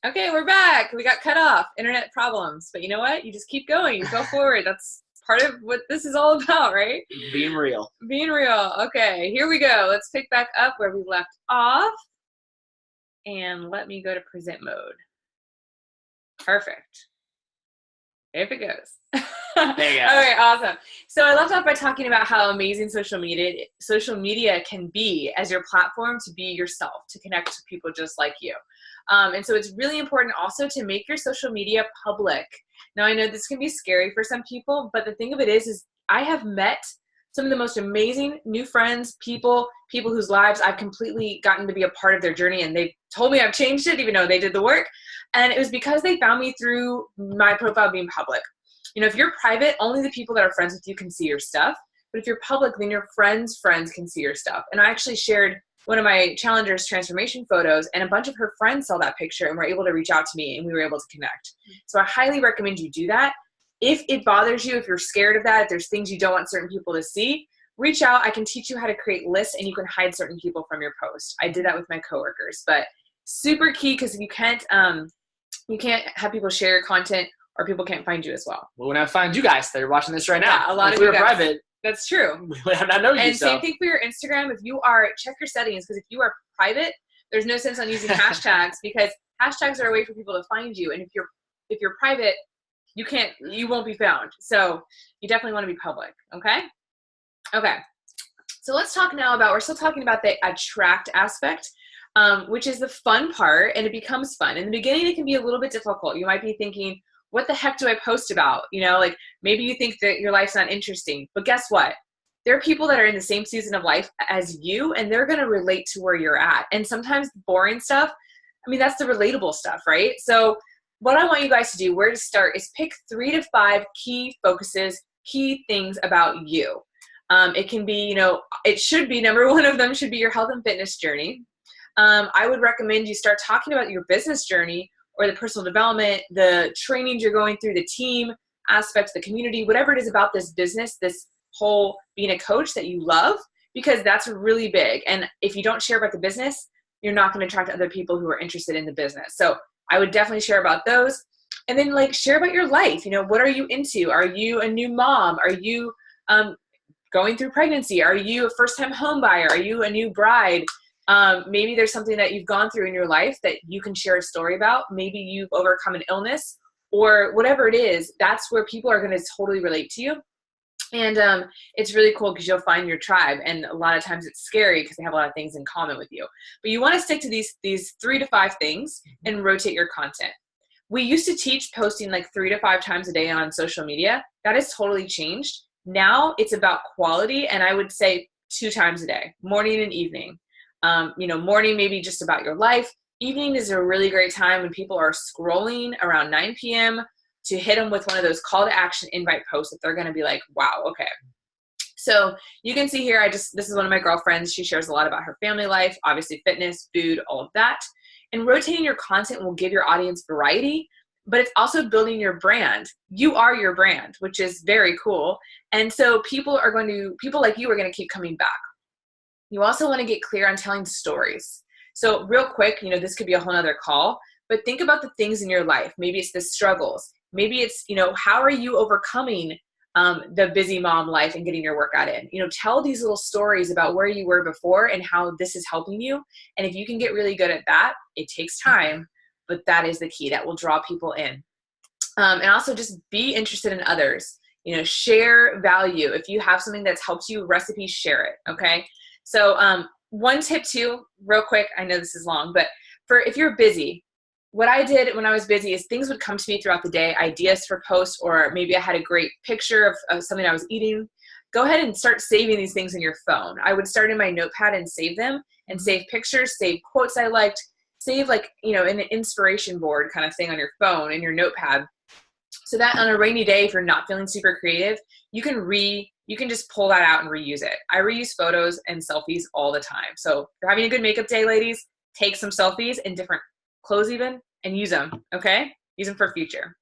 Okay, we're back. We got cut off. Internet problems. But you know what? You just keep going. You go forward. That's part of what this is all about, right? Being real. Being real. Okay, here we go. Let's pick back up where we left off. And let me go to present mode. Perfect. If it goes. There you go. Okay, awesome. So I left off by talking about how amazing social media can be as your platform to be yourself, to connect to people just like you. And so it's really important also to make your social media public. Now, I know this can be scary for some people, but the thing of it is I have met some of the most amazing new friends, people whose lives I've completely gotten to be a part of their journey, and they've told me I've changed it, even though they did the work. And it was because they found me through my profile being public. You know, if you're private, only the people that are friends with you can see your stuff. But if you're public, then your friends' friends can see your stuff. And I actually shared one of my Challenger's transformation photos, and a bunch of her friends saw that picture and were able to reach out to me, and we were able to connect. So I highly recommend you do that. If it bothers you, if you're scared of that, if there's things you don't want certain people to see, reach out. I can teach you how to create lists, and you can hide certain people from your post. I did that with my coworkers, but super key, because you can't have people share your content, or people can't find you as well. Well, when I find you guys that are watching this right now, a lot if of we you were guys. private, That's true. we would have not known you. And same thing for your Instagram. If you are, check your settings, because if you are private, there's no sense on using hashtags, because hashtags are a way for people to find you. And if you're private, you won't be found. So you definitely want to be public. Okay. So let's talk now we're still talking about the attract aspect, which is the fun part, and it becomes fun. In the beginning, it can be a little bit difficult. You might be thinking, what the heck do I post about? You know, like maybe you think that your life's not interesting, but guess what? There are people that are in the same season of life as you, and they're going to relate to where you're at. And sometimes boring stuff, I mean, that's the relatable stuff, right? So what I want you guys to do, where to start, is pick 3 to 5 key focuses, key things about you. It can be, it should be, number one of them should be your health and fitness journey. I would recommend you start talking about your business journey, or the personal development, the trainings you're going through, the team aspects, the community, whatever it is about this business, this whole being a coach that you love, because that's really big. And if you don't share about the business, you're not going to attract other people who are interested in the business. So I would definitely share about those. And then share about your life. What are you into? Are you a new mom? Are you going through pregnancy? Are you a first-time home buyer? Are you a new bride? Maybe there's something that you've gone through in your life that you can share a story about. Maybe you've overcome an illness, or whatever it is. That's where people are going to totally relate to you. And it's really cool, because you'll find your tribe. And a lot of times it's scary, because they have a lot of things in common with you. But you want to stick to these 3 to 5 things and rotate your content. We used to teach posting 3 to 5 times a day on social media. That has totally changed. Now it's about quality, and I would say 2 times a day, morning and evening. Morning, maybe just about your life. Evening is a really great time when people are scrolling around 9 p.m. to hit them with one of those call to action invite posts that they're going to be like, wow, okay. So you can see here, this is one of my girlfriends. She shares a lot about her family life, obviously fitness, food, all of that. And rotating your content will give your audience variety, but it's also building your brand. You are your brand, which is very cool. And so people like you are going to keep coming back. You also want to get clear on telling stories. So real quick, this could be a whole nother call, but think about the things in your life. Maybe it's the struggles. Maybe it's, how are you overcoming the busy mom life and getting your workout in? Tell these little stories about where you were before and how this is helping you. And if you can get really good at that, it takes time, but that is the key that will draw people in. And also just be interested in others. Share value. If you have something that's helped you, recipes, share it. Okay. So one tip too, real quick, I know this is long, but if you're busy, what I did when I was busy is things would come to me throughout the day, ideas for posts, or maybe I had a great picture of something I was eating. Go ahead and start saving these things in your phone. I would start in my notepad and save them, and save pictures, save quotes I liked, save an inspiration board kind of thing on your phone in your notepad. So that on a rainy day, if you're not feeling super creative, you can just pull that out and reuse it. I reuse photos and selfies all the time. So if you're having a good makeup day, ladies, take some selfies in different clothes even, and use them, okay? Use them for future.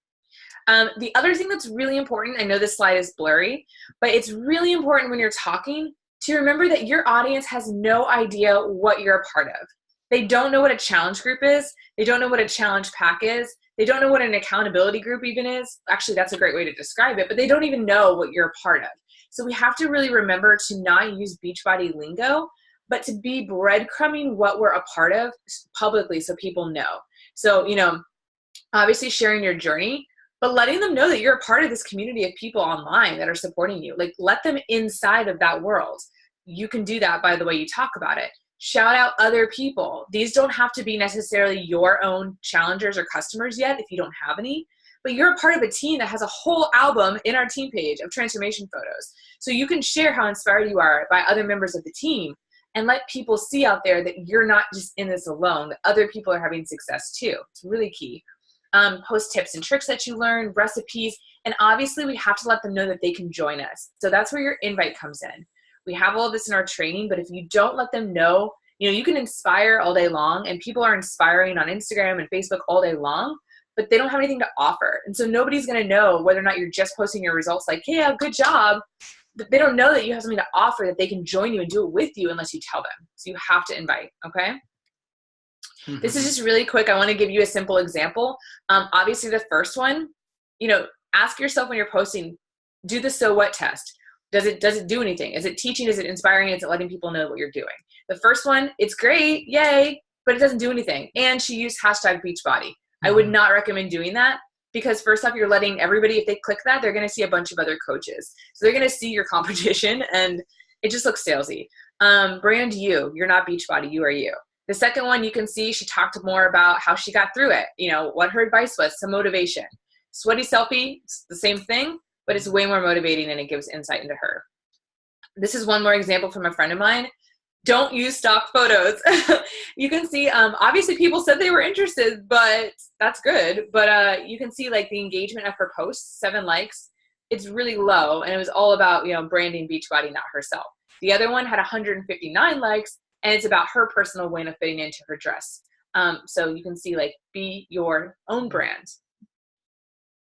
The other thing that's really important, I know this slide is blurry, but it's really important when you're talking to remember that your audience has no idea what you're a part of. They don't know what a challenge group is. They don't know what a challenge pack is. They don't know what an accountability group even is. Actually, that's a great way to describe it, but they don't even know what you're a part of. So we have to really remember to not use Beachbody lingo, but to be breadcrumbing what we're a part of publicly so people know. So, obviously sharing your journey, but letting them know that you're a part of this community of people online that are supporting you. Like, let them inside of that world. You can do that by the way you talk about it. Shout out other people. These don't have to be necessarily your own challengers or customers yet if you don't have any, but you're a part of a team that has a whole album in our team page of transformation photos. So you can share how inspired you are by other members of the team and let people see out there that you're not just in this alone, that other people are having success too. It's really key. Post tips and tricks that you learn, recipes, and obviously we have to let them know that they can join us. So that's where your invite comes in. We have all of this in our training, but if you don't let them know, you can inspire all day long, and people are inspiring on Instagram and Facebook all day long, but they don't have anything to offer. And so nobody's going to know whether or not you're just posting your results like, hey, good job. But they don't know that you have something to offer that they can join you and do it with you unless you tell them. So you have to invite, okay? Mm-hmm. This is just really quick. I want to give you a simple example. Obviously, the first one, ask yourself when you're posting, do the so what test. Does it do anything? Is it teaching? Is it inspiring? Is it letting people know what you're doing? The first one, it's great, yay, but it doesn't do anything. And she used #Beachbody. Mm-hmm. I would not recommend doing that because first off, you're letting everybody, if they click that, they're going to see a bunch of other coaches. So they're going to see your competition and it just looks salesy. Brand you. You're not Beachbody. You are you. The second one, you can see she talked more about how she got through it, what her advice was, some motivation. Sweaty selfie, it's the same thing, but it's way more motivating and it gives insight into her. This is one more example from a friend of mine. Don't use stock photos. You can see, obviously people said they were interested, but that's good. But you can see like the engagement of her posts, 7 likes. It's really low. And it was all about, branding Beachbody, not herself. The other one had 159 likes and it's about her personal win of fitting into her dress. So you can see like, be your own brand.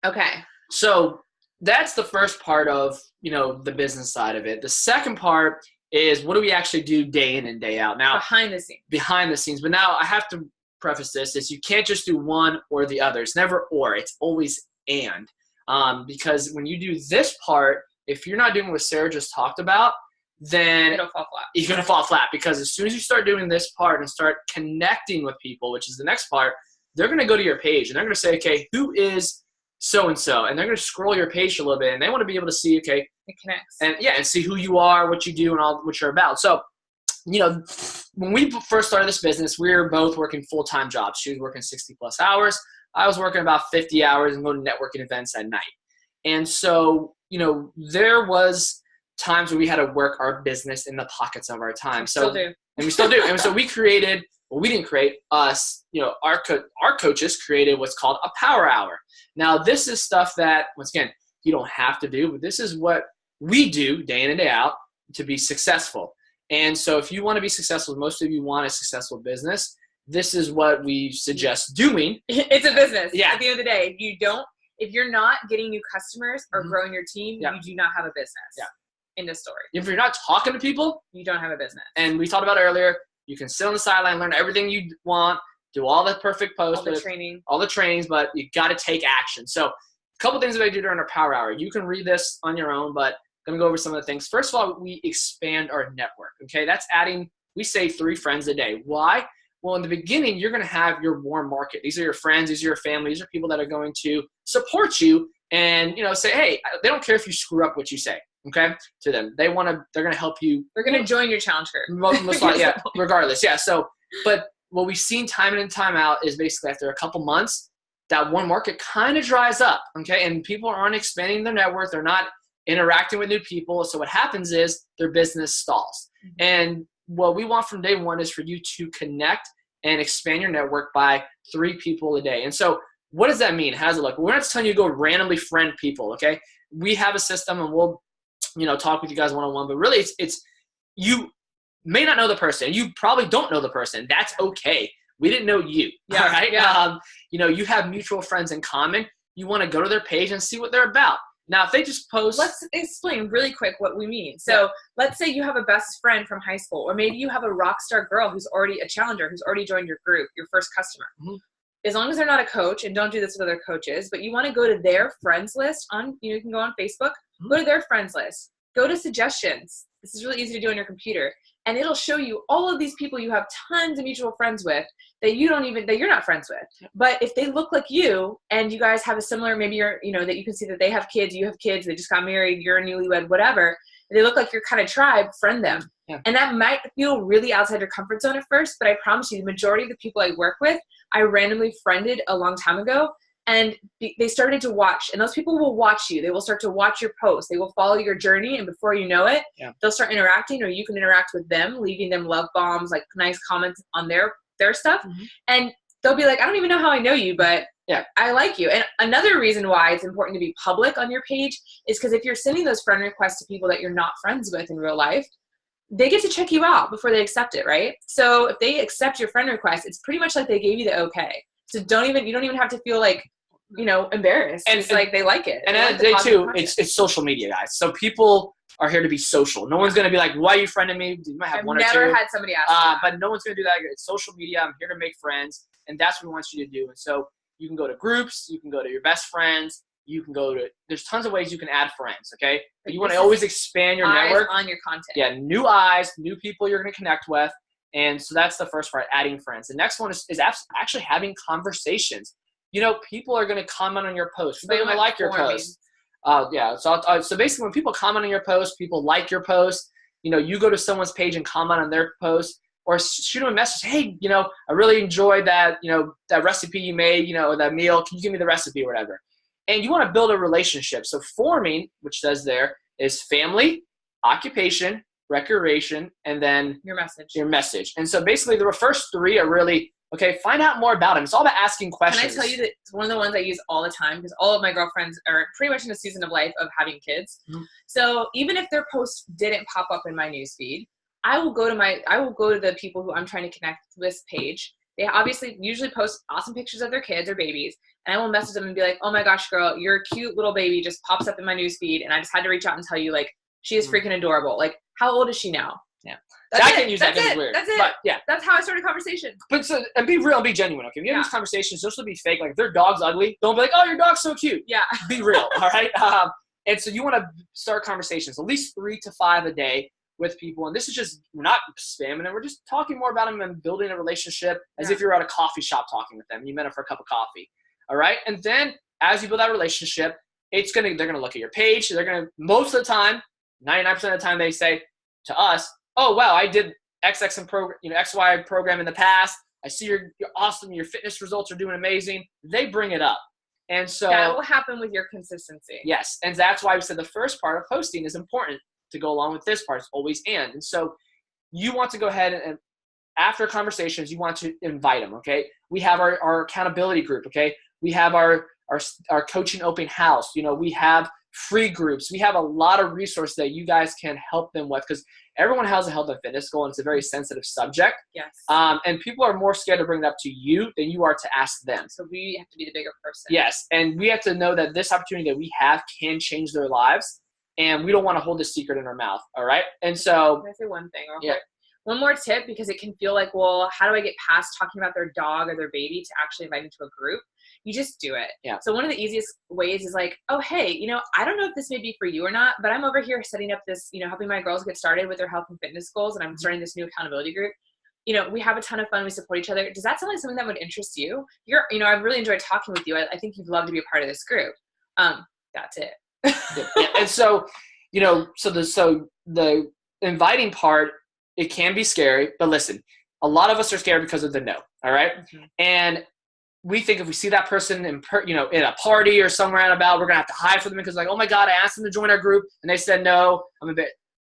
Okay. So that's the first part of, the business side of it. The second part is what do we actually do day in and day out? Now, behind the scenes. But now I have to preface this is you can't just do one or the other. It's never or, it's always and. Because when you do this part, if you're not doing what Sarah just talked about, then it'll fall flat. You're going to fall flat because as soon as you start doing this part and start connecting with people, which is the next part, they're going to go to your page and they're going to say, okay, who is so-and-so? And they're going to scroll your page a little bit and they want to be able to see, okay, it connects. And see who you are, what you do, and all what you're about. So, when we first started this business, we were both working full-time jobs. She was working 60-plus hours. I was working about 50 hours and going to networking events at night. And so, there was times where we had to work our business in the pockets of our time. Still do. And we still do. And so we created, well, we didn't create us, our coaches created what's called a power hour. Now, this is stuff that, once again, you don't have to do, but this is what we do day in and day out to be successful. And so if you want to be successful, most of you want a successful business, this is what we suggest doing. It's a business. Yeah. At the end of the day, if you're not getting new customers or growing your team, you do not have a business. Yeah. End of story. If you're not talking to people, you don't have a business. And we talked about earlier, you can sit on the sideline, learn everything you want, do all the perfect posts, all the trainings, but you got to take action. So a couple things that I do during our power hour. You can read this on your own, but I'm going to go over some of the things. First of all, we expand our network. Okay, that's adding, we say 3 friends a day. Why? Well, in the beginning, you're going to have your warm market. These are your friends. These are your family. These are people that are going to support you and, say, hey, they don't care if you screw up what you say. Okay, to them, they're going to help you. They're going to join your challenge group. Most likely, yeah, regardless. Yeah. So, but what we've seen time in and time out is basically after a couple months, that warm market kind of dries up. Okay. And people aren't expanding their network. They're not interacting with new people. So what happens is their business stalls. Mm-hmm. And what we want from day one is for you to connect and expand your network by 3 people a day. And so what does that mean? How does it look? We're not just telling you to go randomly friend people. Okay. We have a system and we'll, talk with you guys one-on-one, but really it's you may not know the person. You probably don't know the person. That's okay. We didn't know you. Yeah. All right. Yeah. You have mutual friends in common. You want to go to their page and see what they're about. Now, if they just post. Let's explain really quick what we mean. So let's say you have a best friend from high school, or maybe you have a rock star girl who's already a challenger, who's already joined your group, your first customer. As long as they're not a coach, and don't do this with other coaches, but you want to go to their friends list on, you can go on Facebook, go to their friends list, go to suggestions. This is really easy to do on your computer. And it'll show you all of these people you have tons of mutual friends with that you're not friends with. But if they look like you and you guys have a similar, maybe you're, that you can see that they have kids, you have kids, they just got married, you're a newlywed, whatever. They look like your kind of tribe, friend them. Yeah. And that might feel really outside your comfort zone at first, but I promise you the majority of the people I work with, I randomly friended a long time ago. And they started to watch, and those people will watch you. They will start to watch your posts. They will follow your journey, and before you know it, they'll start interacting, or you can interact with them, leaving them love bombs, like nice comments on their stuff. And they'll be like, I don't even know how I know you, but I like you. And another reason why it's important to be public on your page is because if you're sending those friend requests to people that you're not friends with in real life, they get to check you out before they accept it, right? So if they accept your friend request, it's pretty much like they gave you the okay. So you don't even have to feel like, embarrassed. And it's like they like it. And at the day too, it's social media, guys. So people are here to be social. No one's going to be like, why are you friending me? You might have one or two. I've never had somebody ask but no one's going to do that. It's social media. I'm here to make friends. And that's what we want you to do. And so you can go to groups. You can go to your best friends. You can go to – there's tons of ways you can add friends, okay? But you want to always expand your network. On your content. Yeah, new eyes, new people you're going to connect with. And so that's the first part, adding friends. The next one is actually having conversations. People are going to comment on your post. They're going to like your post. So basically when people comment on your post, people like your post, you go to someone's page and comment on their post, or shoot them a message. Hey, I really enjoyed that, that recipe you made, or that meal. Can you give me the recipe or whatever? And you want to build a relationship. So forming, which says there, is family, occupation, recreation, and then your message. And so basically the first three are really, okay, find out more about them. It's all about asking questions. Can I tell you that it's one of the ones I use all the time because all of my girlfriends are pretty much in a season of life of having kids. So even if their post didn't pop up in my newsfeed, I will go to the people who I'm trying to connect to this page. They obviously usually post awesome pictures of their kids or babies, and I will message them and be like, oh my gosh, girl, your cute little baby just pops up in my newsfeed, and I just had to reach out and tell you, like, she is freaking adorable. Like, how old is she now? Yeah. I can use that because it's weird. That's it. But, yeah. That's how I started a conversation. But and be real and be genuine, okay? If you have these conversations, don't be fake. Like, if their dog's ugly, don't be like, oh, your dog's so cute. Yeah. Be real, all right? And so you want to start conversations, at least 3 to 5 a day with people. And this is just, we're not spamming them. We're just talking more about them and building a relationship as if you're at a coffee shop talking with them. You met them for a cup of coffee, all right? And then as you build that relationship, they're going to look at your page. They're going to, most of the time, 99% of the time, they say to us, oh, wow, I did XY program in the past. I see you're awesome. Your fitness results are doing amazing. They bring it up. And so that will happen with your consistency. Yes. And that's why we said the first part of posting is important to go along with this part. It's always and. And so you want to go ahead and after conversations, you want to invite them. Okay. We have our accountability group. Okay. We have our coaching open house. We have free groups. We have a lot of resources that you guys can help them with because everyone has a health and fitness goal and it's a very sensitive subject. Yes. And people are more scared to bring it up to you than you are to ask them. So we have to be the bigger person. Yes. And we have to know that this opportunity that we have can change their lives and we don't want to hold this secret in our mouth. All right. And so. Can I say one thing real quick? One more tip because it can feel like, well, how do I get past talking about their dog or their baby to actually invite them to a group? You just do it. Yeah. So one of the easiest ways is like, oh, hey, I don't know if this may be for you or not, but I'm over here setting up this, helping my girls get started with their health and fitness goals. And I'm starting this new accountability group. We have a ton of fun. We support each other. Does that sound like something that would interest you? I've really enjoyed talking with you. I think you'd love to be a part of this group. That's it. Yeah. And so, the inviting part, it can be scary, but listen, a lot of us are scared because of the no. All right. Mm-hmm. And we think if we see that person in a party or somewhere out about, we're going to have to hide from them because like, oh my God, I asked them to join our group and they said no.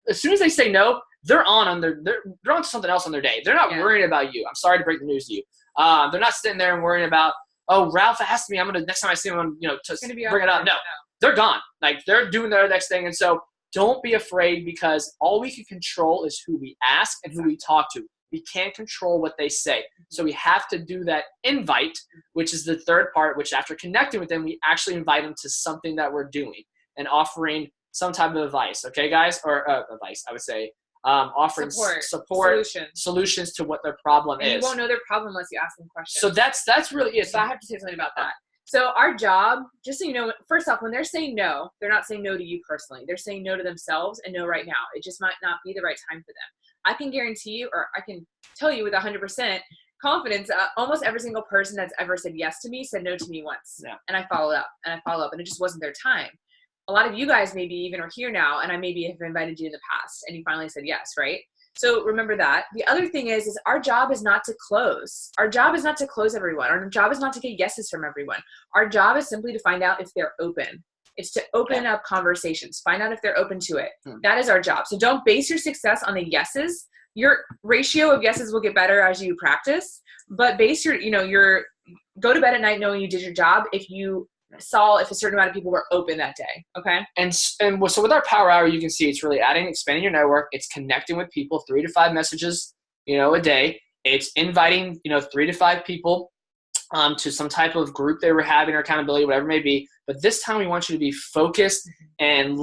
As soon as they say no, they're on to something else on their day. They're not worrying about you. I'm sorry to break the news to you. They're not sitting there and worrying about, oh, Ralph asked me, next time I see him, to bring it up. No, they're gone. Like they're doing their next thing. And so don't be afraid because all we can control is who we ask and who we talk to. We can't control what they say. So we have to do that invite, which is the third part, which after connecting with them, we actually invite them to something that we're doing. and offering some type of advice. Okay, guys? Or advice, I would say. Offering support solutions to what their problem is. You won't know their problem unless you ask them questions. So that's really it. So I have to say something about that. So our job, just so you know, first off, when they're saying no, they're not saying no to you personally. They're saying no to themselves and no right now. It just might not be the right time for them. I can guarantee you, or I can tell you with 100% confidence, almost every single person that's ever said yes to me said no to me once. Yeah. And I followed up and it just wasn't their time. A lot of you guys maybe even are here now, and I maybe have invited you in the past and you finally said yes, right? So remember that. The other thing is our job is not to close. Our job is not to close everyone. Our job is not to get yeses from everyone. Our job is simply to find out if they're open. It's to open up conversations, find out if they're open to it. That is our job. So don't base your success on the yeses. Your ratio of yeses will get better as you practice, but base your go to bed at night knowing you did your job if you saw if a certain amount of people were open that day. Okay. And so with our power hour, you can see it's really expanding your network. It's connecting with people, 3 to 5 messages, a day. It's inviting, 3 to 5 people to some type of group they were having or accountability, whatever it may be. But this time we want you to be focused and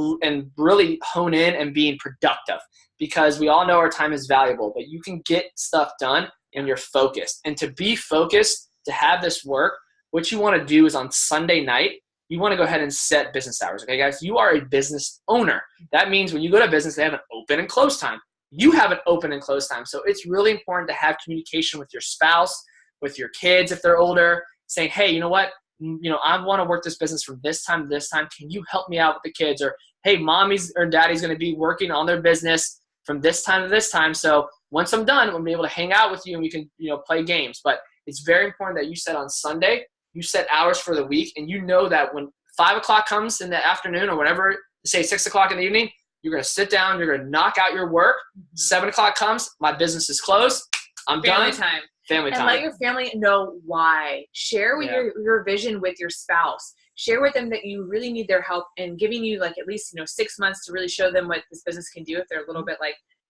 really hone in and being productive, because we all know our time is valuable, but you can get stuff done when you're focused. And to be focused, to have this work, what you want to do is on Sunday night, you want to go ahead and set business hours. Okay, guys, you are a business owner. That means when you go to business, they have an open and close time. You have an open and close time. So it's really important to have communication with your spouse, with your kids if they're older, saying, hey, you know what? I want to work this business from this time to this time. Can you help me out with the kids? Or, hey, mommy's or daddy's going to be working on their business from this time to this time. So once I'm done, I'm going to be able to hang out with you and we can, play games. But it's very important that you set on Sunday, you set hours for the week, and you know that when 5 o'clock comes in the afternoon or whatever, say 6 o'clock in the evening, you're going to sit down, you're going to knock out your work. 7 o'clock comes, my business is closed, I'm done. Family time. And let your family know why. Share with your vision with your spouse. Share with them that you really need their help and giving you at least 6 months to really show them what this business can do if they're a little bit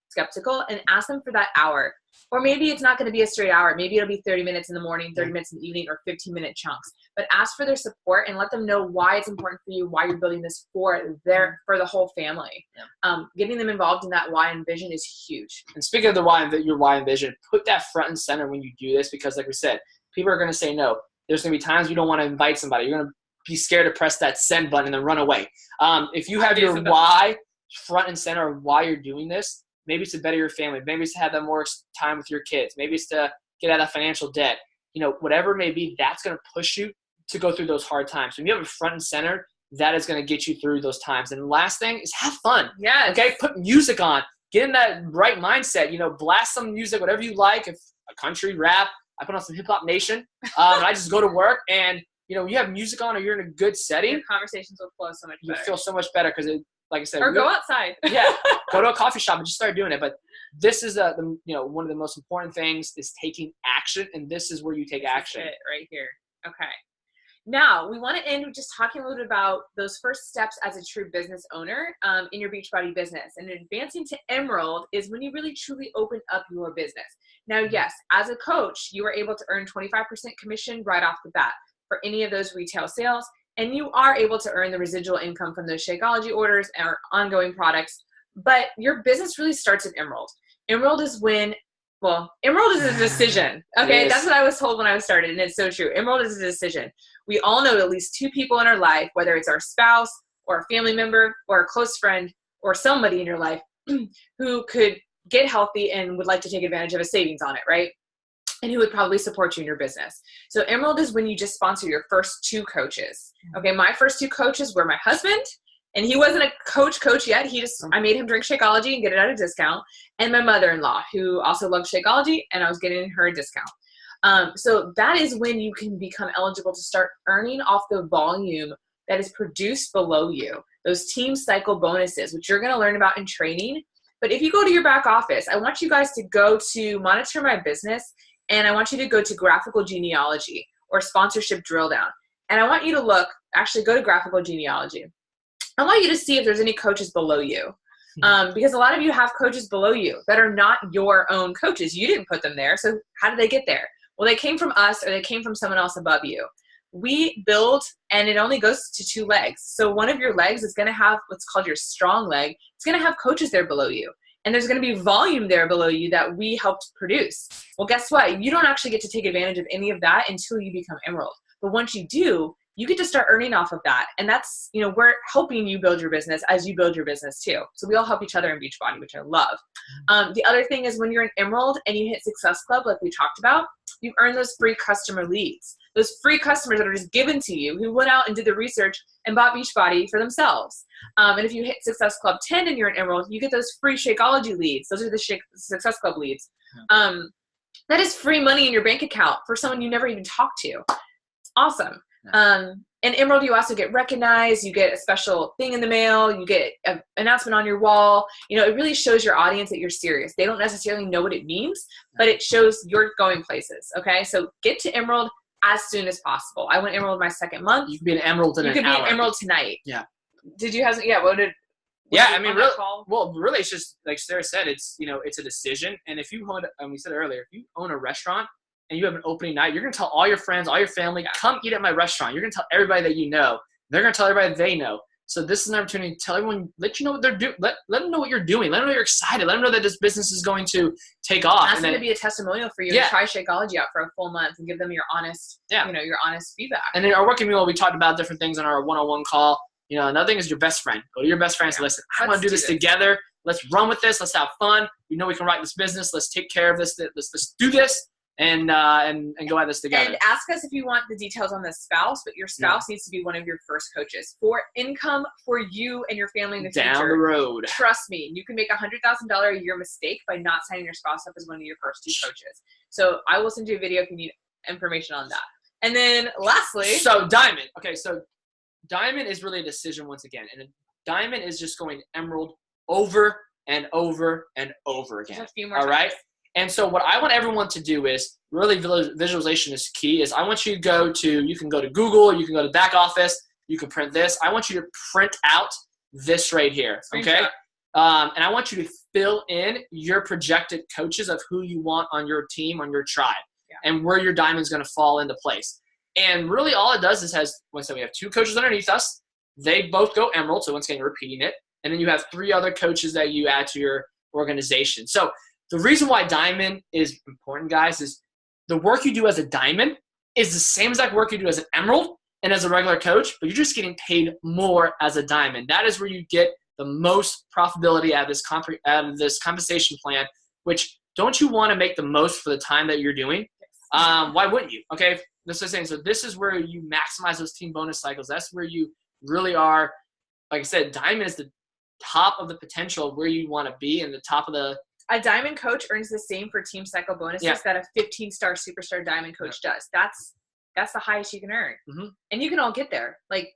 skeptical, and ask them for that hour. Or maybe it's not going to be a straight hour. Maybe it'll be 30 minutes in the morning, 30 minutes in the evening, or 15-minute chunks. But ask for their support and let them know why it's important for you, why you're building this for the whole family. Getting them involved in that why and vision is huge. And speaking of your why and vision, put that front and center when you do this, because like we said, people are going to say no. There's going to be times you don't want to invite somebody. You're going to be scared to press that send button and then run away. If you have your why front and center of why you're doing this, maybe it's to better your family. Maybe it's to have that more time with your kids. Maybe it's to get out of financial debt. Whatever it may be, that's going to push you to go through those hard times. When you have a front and center, that is going to get you through those times. And the last thing is have fun. Yes. Okay? Put music on. Get in that right mindset. Blast some music, whatever you like. If a country, rap, I put on some Hip Hop Nation. And I just go to work and, you have music on or you're in a good setting. Your conversations will flow so much better. You feel so much better because like I said, or go outside. Go to a coffee shop and just start doing it. But this is one of the most important things is taking action, and this is where you take action. This is it right here. Okay. Now we want to end with just talking a little bit about those first steps as a true business owner in your Beachbody business. And advancing to Emerald is when you really truly open up your business. Now, yes, as a coach, you are able to earn 25% commission right off the bat for any of those retail sales. And you are able to earn the residual income from those Shakeology orders or ongoing products. But your business really starts at Emerald. Emerald is Emerald is a decision. Okay, that's what I was told when I started, and it's so true. Emerald is a decision. We all know at least 2 people in our life, whether it's our spouse or a family member or a close friend or somebody in your life who could get healthy and would like to take advantage of a savings on it, right? And who would probably support you in your business. So Emerald is when you just sponsor your first 2 coaches. Okay, my first 2 coaches were my husband, and he wasn't a coach yet. I made him drink Shakeology and get it at a discount. And my mother-in-law, who also loved Shakeology, and I was getting her a discount. So that is when you can become eligible to start earning off the volume that is produced below you. Those team cycle bonuses, which you're gonna learn about in training. But if you go to your back office, I want you guys to go to Monitor My Business, and I want you to go to Graphical Genealogy or Sponsorship Drill Down. And I want you to go to Graphical Genealogy. I want you to see if there's any coaches below you. Because a lot of you have coaches below you that are not your own coaches. You didn't put them there. So how did they get there? Well, they came from us or they came from someone else above you. we build, and it only goes to 2 legs. So one of your legs is going to have what's called your strong leg. It's going to have coaches there below you. And there's going to be volume there below you that we helped produce. Well, guess what? You don't actually get to take advantage of any of that until you become Emerald. But once you do, you get to start earning off of that. And that's, we're helping you build your business as you build your business too. So we all help each other in Beachbody, which I love. The other thing is when you're an Emerald and you hit Success Club, like we talked about, you earn those free customer leads. Those free customers that are just given to you who went out and did the research and bought Beachbody for themselves. And if you hit Success Club 10 and you're an Emerald, you get those free Shakeology leads. Those are the Success Club leads. That is free money in your bank account for someone you never even talked to. It's awesome. And Emerald, you also get recognized. You get a special thing in the mail. You get an announcement on your wall. It really shows your audience that you're serious. They don't necessarily know what it means, but it shows you're going places. Okay, so get to Emerald as soon as possible. I went Emerald my 2nd month. You can be an Emerald in an hour. You could be an Emerald tonight. Yeah. Did you have? Yeah. What did? Yeah, I mean, really, well, really, it's just like Sarah said. It's it's a decision. And if you own, and we said earlier, if you own a restaurant and you have an opening night, you're gonna tell all your friends, all your family, come eat at my restaurant. You're gonna tell everybody that you know. They're gonna tell everybody they know. So this is an opportunity to tell everyone, let you know what they're doing. Let them know what you're doing. Let them know you're excited. Let them know that this business is going to take off. That's going to be a testimonial for you to try Shakeology out for a full month and give them your honest, your honest feedback. And in our working meal, we talked about different things on our one-on-one call. Another thing is your best friend. Go to your best friend and say, listen, I want to do this together. Let's run with this. Let's have fun. We know we can write this business. Let's take care of this. Let's do this. And go at this together. And ask us if you want the details on the spouse, but your spouse needs to be one of your first coaches for income for you and your family in the future. Down the road. Trust me, you can make $100,000 a year mistake by not signing your spouse up as one of your first 2 coaches. So I will send you a video if you need information on that. And then lastly. So Diamond. Okay, so Diamond is really a decision once again. And a Diamond is just going Emerald over and over and over again. Just a few more times. Right? And so what I want everyone to do is, really visualization is key, is I want you to you can go to Google, you can go to back office, you can print this. I want you to print out this right here, okay? And I want you to fill in your projected coaches of who you want on your team, on your tribe, and where your diamond's gonna fall into place. And really all it does is once again, we have 2 coaches underneath us. They both go Emerald, so once again, you're repeating it. And then you have 3 other coaches that you add to your organization. So the reason why Diamond is important, guys, is the work you do as a Diamond is the same exact work you do as an Emerald and as a regular coach, but you're just getting paid more as a Diamond. That is where you get the most profitability out of this compensation plan, which don't you want to make the most for the time that you're doing? Why wouldn't you? Okay, this is saying, so this is where you maximize those team bonus cycles. That's where you really are, like I said, Diamond is the top of the potential of where you want to be and the top of the. A Diamond coach earns the same for team cycle bonuses that a 15-star superstar Diamond coach does. That's the highest you can earn. And you can all get there. Like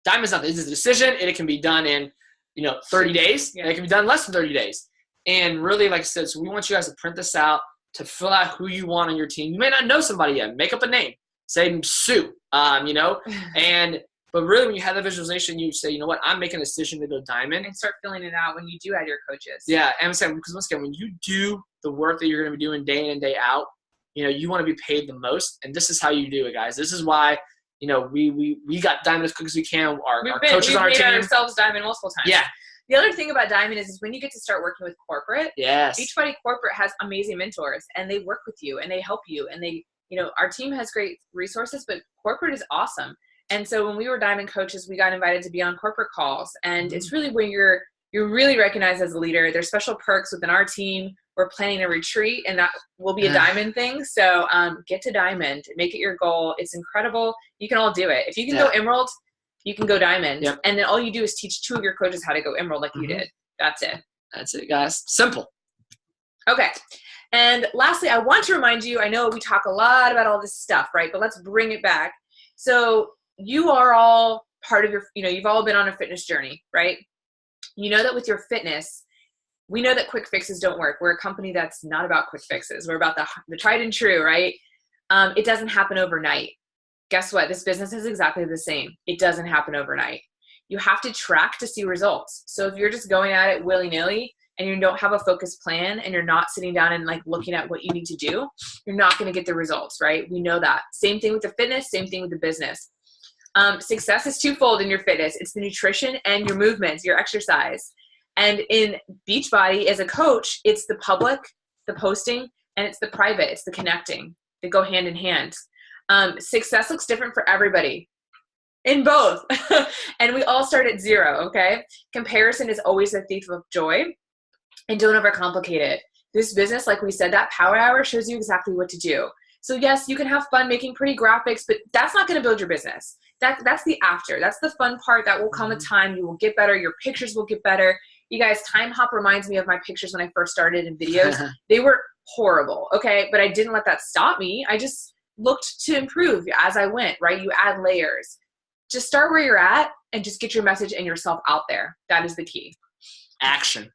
Diamond's not, this is a decision. It can be done in 30 days. It can be done in less than 30 days. And really, like I said, so we want you guys to print this out, to fill out who you want on your team. You may not know somebody yet. Make up a name. Say Sue, But really, when you have the visualization, you say, you know what, I'm making a decision to go Diamond. And start filling it out when you do add your coaches. Yeah, and I'm saying, because once again, when you do the work that you're going to be doing day in and day out, you want to be paid the most. And this is how you do it, guys. This is why, we got Diamond as quick as we can. Our coaches on our team. We've made ourselves Diamond multiple times. Yeah. The other thing about Diamond is when you get to start working with corporate. Yes. Beachbody corporate has amazing mentors, and they work with you, and they help you. And they, our team has great resources, but corporate is awesome. And so when we were Diamond coaches, we got invited to be on corporate calls. And it's really where you're really recognized as a leader. There's special perks within our team. We're planning a retreat, and that will be a Diamond thing. So get to Diamond. Make it your goal. It's incredible. You can all do it. If you can go Emerald, you can go Diamond. Yep. And then all you do is teach 2 of your coaches how to go Emerald like you did. That's it. That's it, guys. Simple. Okay. And lastly, I want to remind you, I know we talk a lot about all this stuff, right? But let's bring it back. So you are all part of your, you've all been on a fitness journey, right? You know that with your fitness, we know that quick fixes don't work. We're a company that's not about quick fixes. We're about the tried and true, right? It doesn't happen overnight. Guess what? This business is exactly the same. It doesn't happen overnight. You have to track to see results. So if you're just going at it willy-nilly, and you don't have a focused plan and you're not sitting down and like looking at what you need to do, you're not going to get the results, right? We know that. Same thing with the fitness, same thing with the business. Success is twofold in your fitness. It's the nutrition and your movements, your exercise. And in Beachbody, as a coach, it's the public, the posting, and it's the private, it's the connecting. They go hand in hand. Success looks different for everybody in both. And we all start at zero, okay? Comparison is always a thief of joy, and don't overcomplicate it. This business, like we said, that power hour shows you exactly what to do. So yes, you can have fun making pretty graphics, but that's not going to build your business. That's the after. That's the fun part that will come with time. You will get better. Your pictures will get better. You guys, time hop reminds me of my pictures when I first started in videos. They were horrible, okay? But I didn't let that stop me. I just looked to improve as I went, right? You add layers. Just start where you're at and just get your message and yourself out there. That is the key. Action.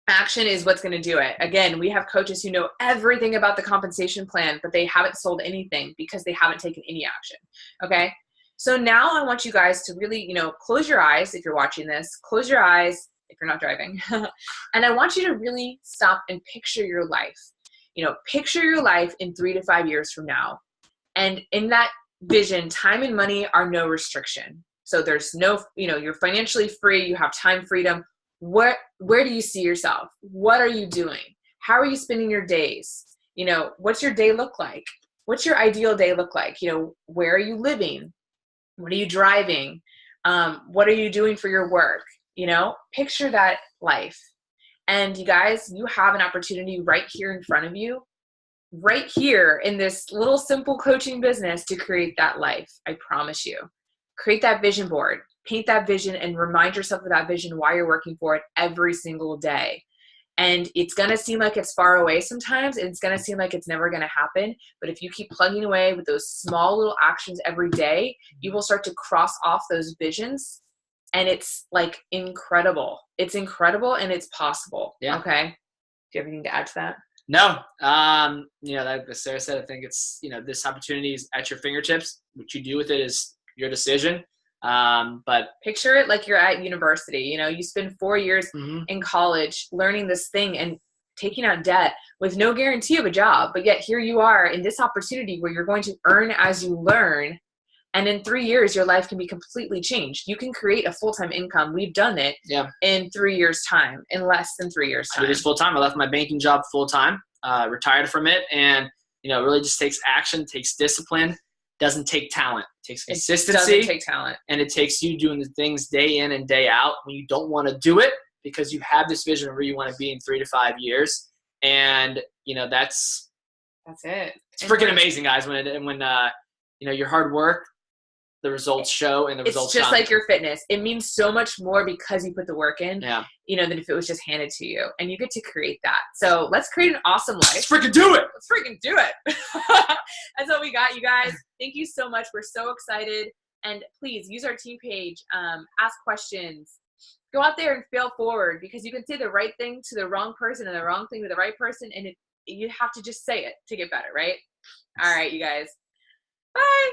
Action is what's going to do it. Again, we have coaches who know everything about the compensation plan, but they haven't sold anything because they haven't taken any action. Okay. So now I want you guys to really, close your eyes if you're watching this, close your eyes if you're not driving. And I want you to really stop and picture your life. Picture your life in 3 to 5 years from now. And in that vision, time and money are no restriction. So there's no, you're financially free, you have time freedom. Where do you see yourself? What are you doing? How are you spending your days? What's your day look like? What's your ideal day look like? Where are you living? What are you driving? What are you doing for your work? Picture that life. And you guys, you have an opportunity right here in front of you, right here in this little simple coaching business to create that life. I promise you. Create that vision board. Paint that vision and remind yourself of that vision while you're working for it every single day. And it's going to seem like it's far away sometimes. And it's going to seem like it's never going to happen. But if you keep plugging away with those small little actions every day, you will start to cross off those visions. And it's like incredible. It's incredible and it's possible. Yeah. Okay. Do you have anything to add to that? No. Like Sarah said, I think it's, this opportunity is at your fingertips. What you do with it is your decision. But picture it like you're at university. You spend 4 years in college learning this thing and taking out debt with no guarantee of a job. But yet here you are in this opportunity where you're going to earn as you learn. And in 3 years, your life can be completely changed. You can create a full-time income. We've done it in 3 years' time, in less than 3 years' time. I did this full-time. I left my banking job full-time, retired from it. And, it really just takes action, takes discipline. Doesn't take talent. It takes consistency. It doesn't take talent. And it takes you doing the things day in and day out when you don't want to do it because you have this vision of where you want to be in 3 to 5 years. And, that's it. It's freaking amazing, guys. When your hard work, the results show and the results It's just come. like your fitness. It means so much more because you put the work in, than if it was just handed to you. And you get to create that. So let's create an awesome life. Let's freaking do it. Let's freaking do it. That's what we got, you guys. Thank you so much. We're so excited. And please use our team page. Ask questions. Go out there and fail forward because you can say the right thing to the wrong person and the wrong thing to the right person. And you have to just say it to get better, right? All right, you guys. Bye.